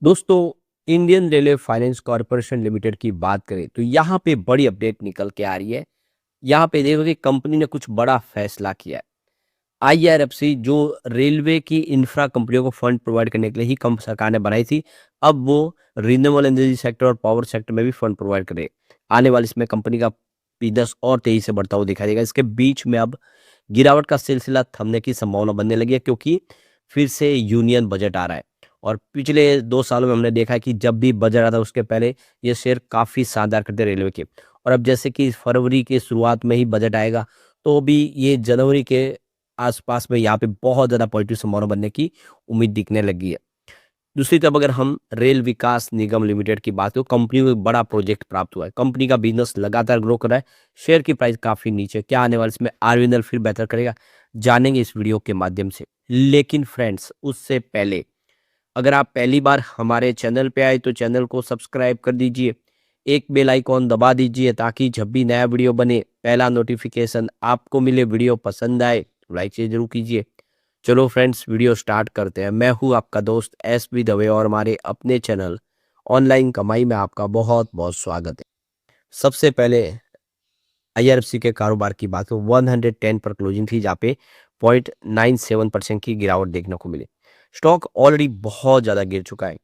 दोस्तों, Indian railway finance corporation limited की बात करें तो यहाँ पे बड़ी अपडेट निकल के आ रही है। यहाँ पे देखो कि कंपनी ने कुछ बड़ा फैसला किया है। आईआरएफसी जो रेलवे की इंफ्रा कंपनियों को फंड प्रोवाइड करने के लिए ही कम सरकार ने बनाई थी, अब वो रिन्यूएबल एनर्जी सेक्टर और पावर सेक्टर में भी फंड प्रोवाइड करे। आने वाले इसमें कंपनी का बिजनेस और तेजी से बढ़ता हुआ दिखाई देगा। इसके बीच में अब गिरावट का सिलसिला थमने की संभावना बनने लगी है, क्योंकि फिर से यूनियन बजट आ रहा है। और पिछले 2 सालों में हमने देखा है कि जब भी बजट आता है उसके पहले ये शेयर काफ़ी शानदार करते हैं रेलवे के। और अब जैसे कि फरवरी की शुरुआत में ही बजट आएगा, तो भी ये जनवरी के आस-पास में यहाँ पे बहुत ज़्यादा पॉजिटिव संभावना बनने की उम्मीद दिखने लगी है। दूसरी तरफ अगर हम रेल विकास निगम लिमिटेड की बात करें, कंपनी को एक बड़ा प्रोजेक्ट प्राप्त हुआ है। कंपनी का बिज़नेस लगातार ग्रो कर रहा है, शेयर की प्राइस काफ़ी नीचे है। क्या आने वाले इसमें आरबीएनएल फिर बेहतर करेगा? जानेंगे इस वीडियो के माध्यम से। लेकिन फ्रेंड्स, उससे पहले अगर आप पहली बार हमारे चैनल पे आए तो चैनल को सब्सक्राइब कर दीजिए, एक बेल आइकॉन दबा दीजिए ताकि जब भी नया वीडियो बने पहला नोटिफिकेशन आपको मिले। वीडियो पसंद आए तो लाइक से जरूर कीजिए। चलो फ्रेंड्स, वीडियो स्टार्ट करते हैं। मैं हूँ आपका दोस्त एसबी दवे और हमारे अपने चैनल ऑनलाइन कमाई में आपका बहुत बहुत स्वागत है। सबसे पहले आईआरएफसी के कारोबार की बात हो, 110 पर क्लोजिंग थी, जहाँ पे 0.97% की गिरावट देखने को मिली। स्टॉक ऑलरेडी बहुत ज़्यादा गिर चुका है।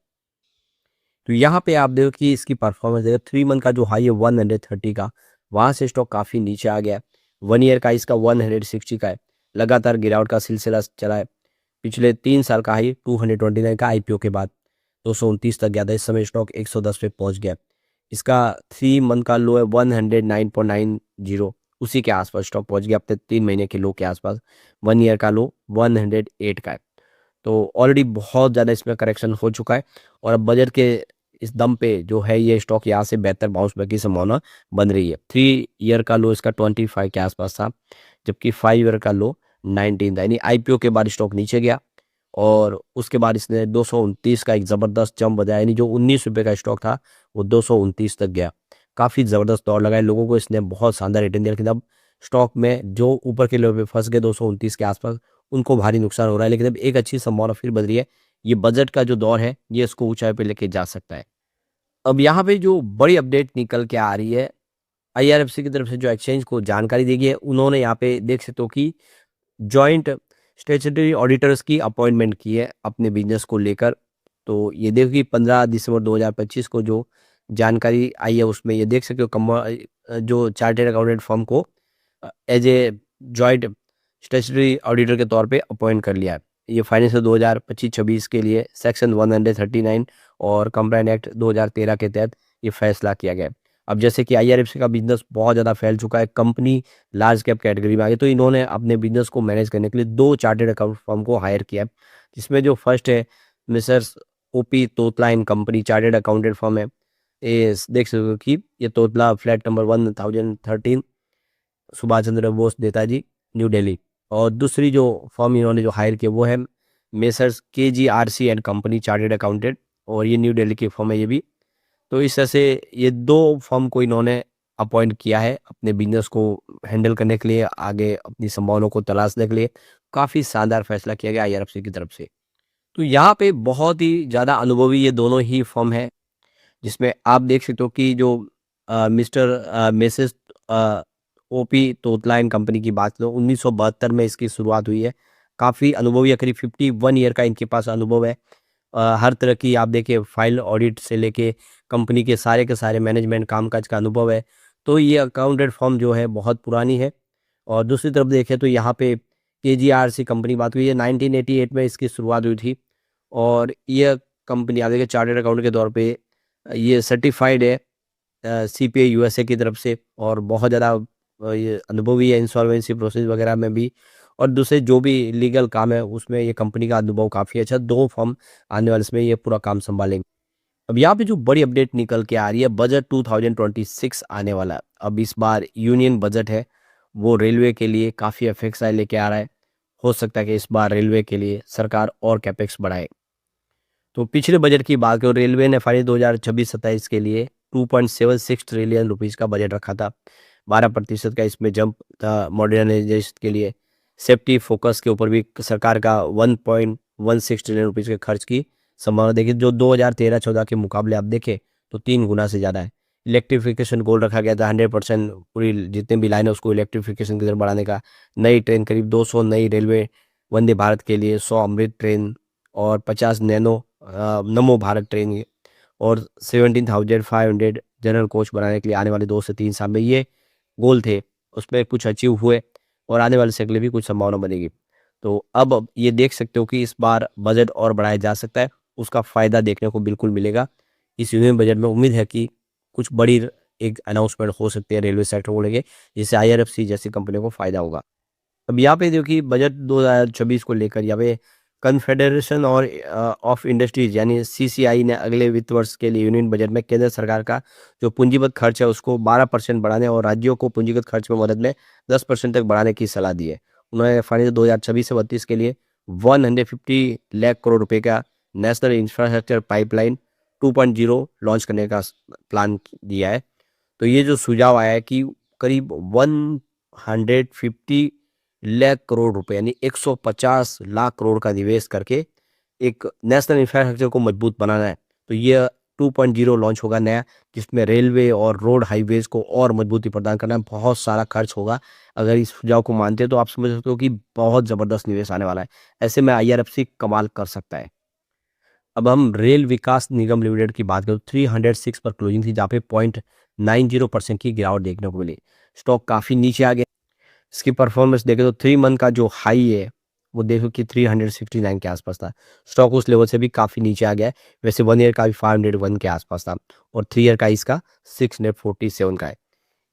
तो यहाँ पे आप देखो कि इसकी परफॉर्मेंस देखो, 3 मंथ का जो हाई है 130 का, वहाँ से स्टॉक काफ़ी नीचे आ गया है। 1 ईयर का इसका 160 का है। लगातार गिरावट का सिलसिला चला है। पिछले 3 साल का हाई 229 का आईपीओ के बाद 229 तक गया था। इस समय स्टॉक 110 पे पहुंच गया। इसका 3 मंथ का लो है 109.90, उसी के आसपास स्टॉक पहुंच गया अपने 3 महीने के लो के आसपास। 1 ईयर का लो 108 का है। तो ऑलरेडी बहुत ज़्यादा इसमें करेक्शन हो चुका है। और अब बजट के इस दम पे जो है ये स्टॉक यहाँ से बेहतर बाउंस बैक की संभावना बन रही है। 3 ईयर का लो इसका 25 के आसपास था, जबकि 5 ईयर का लो 19 था। यानी आईपीओ के बाद स्टॉक नीचे गया और उसके बाद इसने 229 का एक ज़बरदस्त जंप बजाया। यानी जो 19 रुपये का स्टॉक था वो 229 तक गया। काफ़ी ज़बरदस्त दौड़ लगाए लोगों को, इसने बहुत शानदार रिटर्न दिया। लेकिन अब स्टॉक में जो ऊपर के लेवल पे फंस गए 229 के आसपास, उनको भारी नुकसान हो रहा है। लेकिन अब एक अच्छी संभावना फिर बन रही है। ये बजट का जो दौर है ये इसको ऊंचाई पे लेके जा सकता है। अब यहाँ पे जो बड़ी अपडेट निकल के आ रही है, आईआरएफसी की तरफ से जो एक्सचेंज को जानकारी दी गई है, उन्होंने यहाँ पे देख सकते हो कि जॉइंट स्टैट्यूटरी ऑडिटर्स की अपॉइंटमेंट की है अपने बिजनेस को लेकर। तो ये देखो कि 15 दिसंबर 2025 को जो जानकारी आई है उसमें ये देख सकते हो जो चार्टर्ड अकाउंटेंट फर्म को as a joint statutory auditor के तौर पे अपॉइंट कर लिया है। ये फाइनेंशियल 2025-26 के लिए सेक्शन 139 और कंप्लायंस एक्ट 2013 के तहत ये फैसला किया गया है। अब जैसे कि आईआरएफसी का बिजनेस बहुत ज़्यादा फैल चुका है, कंपनी लार्ज कैप कैटेगरी में आ गई, तो इन्होंने अपने बिजनेस को मैनेज करने के लिए 2 चार्टर्ड अकाउंट फर्म को हायर किया है। जिसमें जो फर्स्ट है Mrs OP Totla and company, chartered accountant firm है। ये देख सकते हो कि ये Totla flat number 1013 Subhash Chandra Bose Netaji, new Delhi. और दूसरी जो फर्म इन्होंने जो हायर किया वो है Messrs KGRC and company, chartered accountant, और ये न्यू दिल्ली की फर्म है ये भी। तो इस तरह से ये 2 फर्म को इन्होंने अपॉइंट किया है अपने बिजनेस को हैंडल करने के लिए, आगे अपनी संभावनाओं को तलाशने के लिए। काफ़ी शानदार फैसला किया गया आईआरएफसी की तरफ से। तो यहाँ पे बहुत ही ज़्यादा अनुभवी ये दोनों ही फर्म है, जिसमें आप देख सकते हो कि जो Mrs OP Totla and company की बात करो, 1972 में इसकी शुरुआत हुई है। काफ़ी अनुभवी है, करीब 51 ईयर का इनके पास अनुभव है। हर तरह की आप देखिए फाइल ऑडिट से लेके कंपनी के सारे मैनेजमेंट कामकाज का अनुभव है। तो ये अकाउंटेंट फर्म जो है बहुत पुरानी है। और दूसरी तरफ देखें तो यहाँ पे केजीआरसी कंपनी बात हुई है, 1988 में इसकी शुरुआत हुई थी। और ये कंपनी आप देखिए चार्टर्ड अकाउंट के तौर पे ये सर्टिफाइड है सीपीए यूएसए की तरफ से, और बहुत ज़्यादा ये अनुभवी है इंसॉल्वेंसी प्रोसेस वगैरह में भी, और दूसरे जो भी लीगल काम है उसमें ये कंपनी का अनुभव काफ़ी अच्छा। 2 फर्म आने वाले इसमें ये पूरा काम संभालेंगे। अब यहाँ पे जो बड़ी अपडेट निकल के आ रही है, बजट 2026 आने वाला है। अब इस बार यूनियन बजट है वो रेलवे के लिए काफ़ी अफेक्सा लेके आ रहा है। हो सकता है कि इस बार रेलवे के लिए सरकार और कैपेक्स बढ़ाए। तो पिछले बजट की बात करें, रेलवे ने फाइनेंस 2026-27 के लिए 2.76 ट्रिलियन रुपीस का बजट रखा था। 12% का इसमें जंप था मॉडर्नाइजेशन के लिए। सेफ्टी फोकस के ऊपर भी सरकार का 1.16 ट्रिलियन रुपीस के खर्च की संभावना देखिए जो 2013-14 के मुकाबले आप देखें तो 3 गुना से ज़्यादा है। इलेक्ट्रिफिकेशन गोल रखा गया था 100% पूरी जितने भी लाइन है उसको इलेक्ट्रिफिकेशन की तरफ बढ़ाने का। नई ट्रेन करीब 200 नई रेलवे वंदे भारत के लिए, 100 अमृत ट्रेन और 50 नमो भारत ट्रेन और 17,500 जनरल कोच बनाने के लिए आने वाले 2 से 3 साल में, ये गोल थे। उसमें कुछ अचीव हुए और आने वाले समय के लिए भी कुछ संभावना बनेगी। तो अब ये देख सकते हो कि इस बार बजट और बढ़ाया जा सकता है, उसका फ़ायदा देखने को बिल्कुल मिलेगा। इस यूनियन बजट में उम्मीद है कि कुछ बड़ी एक अनाउंसमेंट हो सकती है रेलवे सेक्टर को लेके, जिससे आईआरएफसी जैसी कंपनियों को फ़ायदा होगा। अब यहाँ पे देखिए बजट 2026 को लेकर यहाँ पे कन्फेडरेशन और ऑफ इंडस्ट्रीज यानी सीसीआई ने अगले वित्त वर्ष के लिए यूनियन बजट में केंद्र सरकार का जो पूंजीगत खर्च है उसको 12% बढ़ाने और राज्यों को पूंजीगत खर्च में मदद में 10% तक बढ़ाने की सलाह दी है। उन्होंने फाइनेंस 2026 से 32 के लिए 150 लाख करोड़ रुपए का नेशनल इंफ्रास्ट्रक्चर पाइपलाइन 2.0 लॉन्च करने का प्लान दिया है। तो ये जो सुझाव आया है कि करीब 150 लाख करोड़ रुपए यानी 150 लाख करोड़ का निवेश करके एक नेशनल इंफ्रास्ट्रक्चर को मजबूत बनाना है। तो ये 2.0 लॉन्च होगा नया, जिसमें रेलवे और रोड हाईवेज को और मजबूती प्रदान करना है। बहुत सारा खर्च होगा। अगर इस सुझाव को मानते हैं तो आप समझ सकते हो कि बहुत ज़बरदस्त निवेश आने वाला है। ऐसे में आईआरएफसी कमाल कर सकता है। अब हम रेल विकास निगम लिमिटेड की बात करें तो 306 पर क्लोजिंग थी, जहाँ पे 0.90% की गिरावट देखने को मिली। स्टॉक काफ़ी नीचे आ गया। इसकी परफॉर्मेंस देखें तो 3 मंथ का जो हाई है वो देखो कि 369 के आसपास था। स्टॉक उस लेवल से भी काफ़ी नीचे आ गया है। वैसे 1 ईयर का भी 501 के आसपास था और 3 ईयर का इसका 647 का है।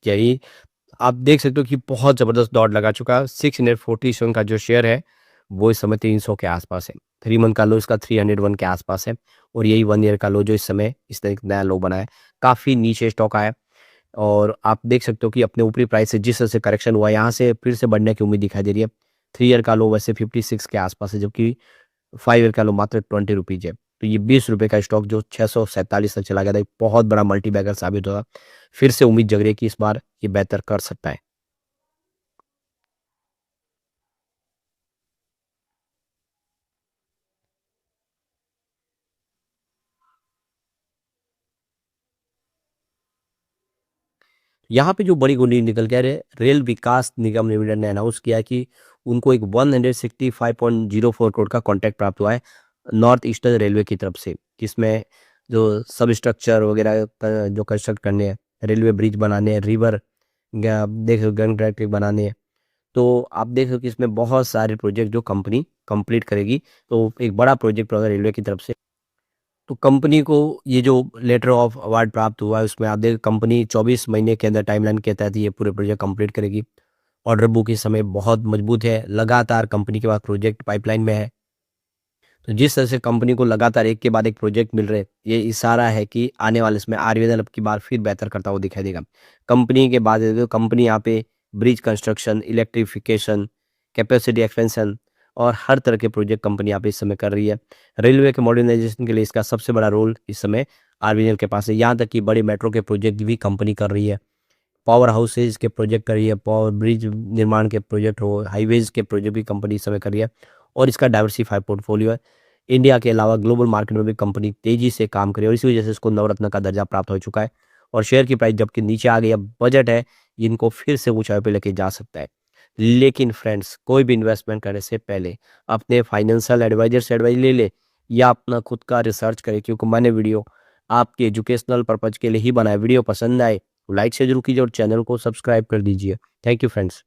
यही आप देख सकते हो कि बहुत ज़बरदस्त दौड़ लगा चुका है। 647 का जो शेयर है वो इस समय 300 के आसपास है। 3 मंथ का लो इसका 301 के आसपास है और यही 1 ईयर का लो जो इस समय इसने एक नया लो बनाया है। काफ़ी नीचे स्टॉक आया और आप देख सकते हो कि अपने ऊपरी प्राइस से जिस तरह से करेक्शन हुआ है, यहाँ से फिर से बढ़ने की उम्मीद दिखाई दे रही है। 3 ईयर का लो वैसे 56 के आसपास है, जबकि 5 ईयर का लो मात्र 20 रुपीज़ है। तो ये 20 रुपये का स्टॉक जो 647 तक चला गया था, एक बहुत बड़ा मल्टी बैगर साबित होगा। फिर से उम्मीद जग रही है कि इस बार ये बेहतर कर सकता है। यहाँ पे जो बड़ी गुंडी निकल के आ रही है, रेल विकास निगम लिमिटेड ने अनाउंस किया कि उनको एक 165.04 करोड़ का कॉन्ट्रैक्ट प्राप्त हुआ है नॉर्थ ईस्टर्न रेलवे की तरफ से, जिसमें जो सब स्ट्रक्चर वगैरह जो कंस्ट्रक्ट करने हैं, रेलवे ब्रिज बनाने हैं, रिवर देख गन ट्रैक बनाने हैं। तो आप देख सकते हो कि इसमें बहुत सारे प्रोजेक्ट जो कंपनी कंप्लीट करेगी। तो एक बड़ा प्रोजेक्ट होगा रेलवे की तरफ से। तो कंपनी को ये जो लेटर ऑफ अवार्ड प्राप्त हुआ है उसमें आप देख कंपनी 24 महीने के अंदर टाइमलाइन के तहत ये पूरे प्रोजेक्ट कंप्लीट करेगी। ऑर्डर बुक इस समय बहुत मजबूत है, लगातार कंपनी के पास प्रोजेक्ट पाइपलाइन में है। तो जिस तरह से कंपनी को लगातार एक के बाद एक प्रोजेक्ट मिल रहे हैं, ये इशारा है कि आने वाले समय आरवीएनएल अब की बार फिर बेहतर करता हुआ दिखाई देगा। कंपनी के बाद कंपनी यहाँ पे bridge construction, electrification, capacity expansion और हर तरह के प्रोजेक्ट कंपनी यहाँ पे इस समय कर रही है। रेलवे के मॉडर्नाइजेशन के लिए इसका सबसे बड़ा रोल इस समय आरवीएनएल के पास है। यहाँ तक कि बड़े मेट्रो के प्रोजेक्ट भी कंपनी कर रही है। पावर हाउसेज के प्रोजेक्ट कर रही है, पावर ब्रिज निर्माण के प्रोजेक्ट हो, हाईवेज के प्रोजेक्ट भी कंपनी इस समय कर रही है और इसका डाइवर्सिफाइड पोर्टफोलियो है। इंडिया के अलावा ग्लोबल मार्केट में भी कंपनी तेजी से काम करे और इसी वजह से इसको नवरत्न का दर्जा प्राप्त हो चुका है और शेयर की प्राइस जबकि नीचे आ गई, अब बजट है इनको फिर से ऊंचाई पे लेके जा सकता है। लेकिन फ्रेंड्स, कोई भी इन्वेस्टमेंट करने से पहले अपने फाइनेंशियल एडवाइजर से एडवाइस ले ले या अपना खुद का रिसर्च करे, क्योंकि मैंने वीडियो आपके एजुकेशनल पर्पज के लिए ही बनाया। वीडियो पसंद आए तो लाइक से जरूर कीजिए और चैनल को सब्सक्राइब कर दीजिए। Thank you friends.